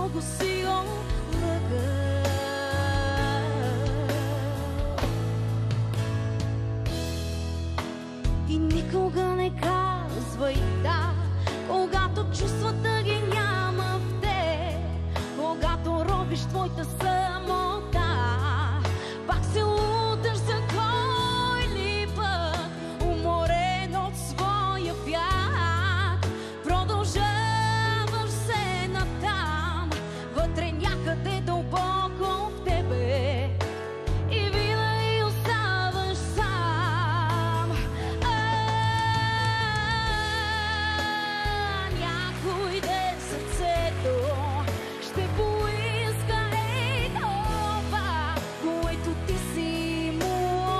много си лъгал. И никога не казвай да, когато чувствата ги няма в те, когато робиш твоята самота. Пак се луташ за кой ли път, уморен от своя вят. Продължаваш се натам, вътре някъде дълбоко в тебе, и винаги оставаш сам. Някой ден сърцето ще поиска това, което ти си му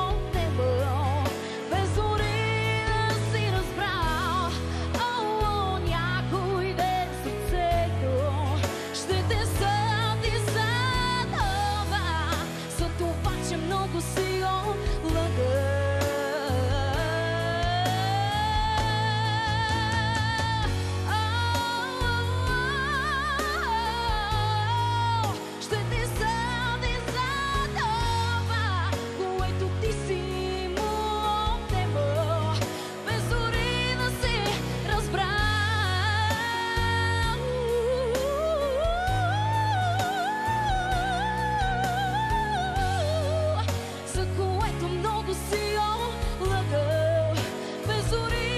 отнемал, без дори да си разбрал. Някой ден сърцето ще те съди за това, за това, че много си лъгал. Ще те съди за това, което ти си му отнемал, без дори да си разбрал. За което много си лъгал, без дори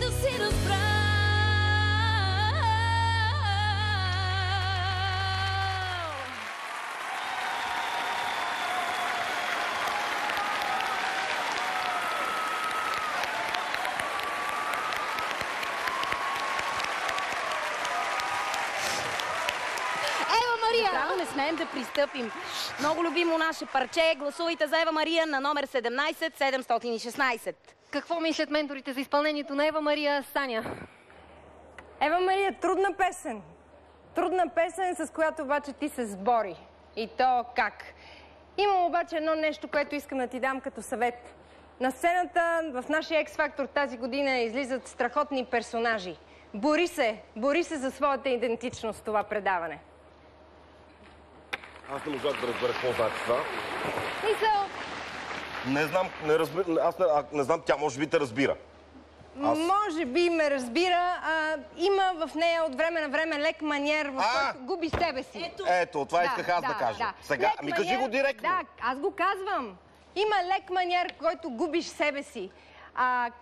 да си разбрал. Ева Мария! Право не смеем да пристъпим. Много любимо наше парче. Гласувайте за Ева Мария на номер 17 716. Какво мислят менторите за изпълнението на Ева Мария? Саня? Ева Мария, трудна песен. Трудна песен, с която обаче ти се сбори. И то как? Имам обаче едно нещо, което искам да ти дам като съвет. На сцената в нашия X-Factor тази година излизат страхотни персонажи. Бори се за своята идентичност в това предаване. Аз не можах да разбера какво значи това. Мисъл, Не знам, аз не знам, тя може би те разбира. може би ме разбира. Има в нея от време на време лек маниер, в който губи себе си. Ето, това исках аз да кажа. Сега, Лек кажи го директно. Да, аз го казвам. Има лек маниер, който губиш себе си.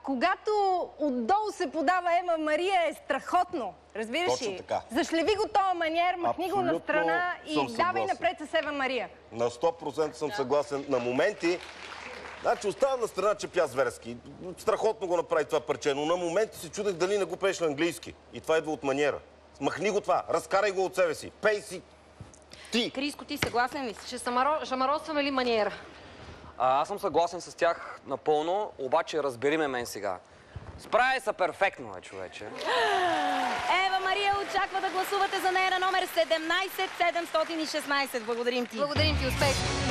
Когато отдолу се подава Ева Мария, е страхотно. Разбираш Точно ли? така. Зашлеви го този маниер, махни го на страна съм и давай съгласен. напред с Ева Мария. На 100% съм съгласен. На моменти, значи оставам на страна, че пя зверски. Страхотно го направи това парче, но на моменти се чудех дали не го пееш на английски. И това идва от маниера. Махни го това, разкарай го от себе си. Пей си ти. Криско, ти съгласен ли си? Ще шамаросваме ли маниера? Аз съм съгласен с тях напълно, обаче разбери ме мен сега. Справя се перфектно, човече. Ева Мария очаква да гласувате за нея на номер 17 716. Благодарим ти. Благодарим ти, успех!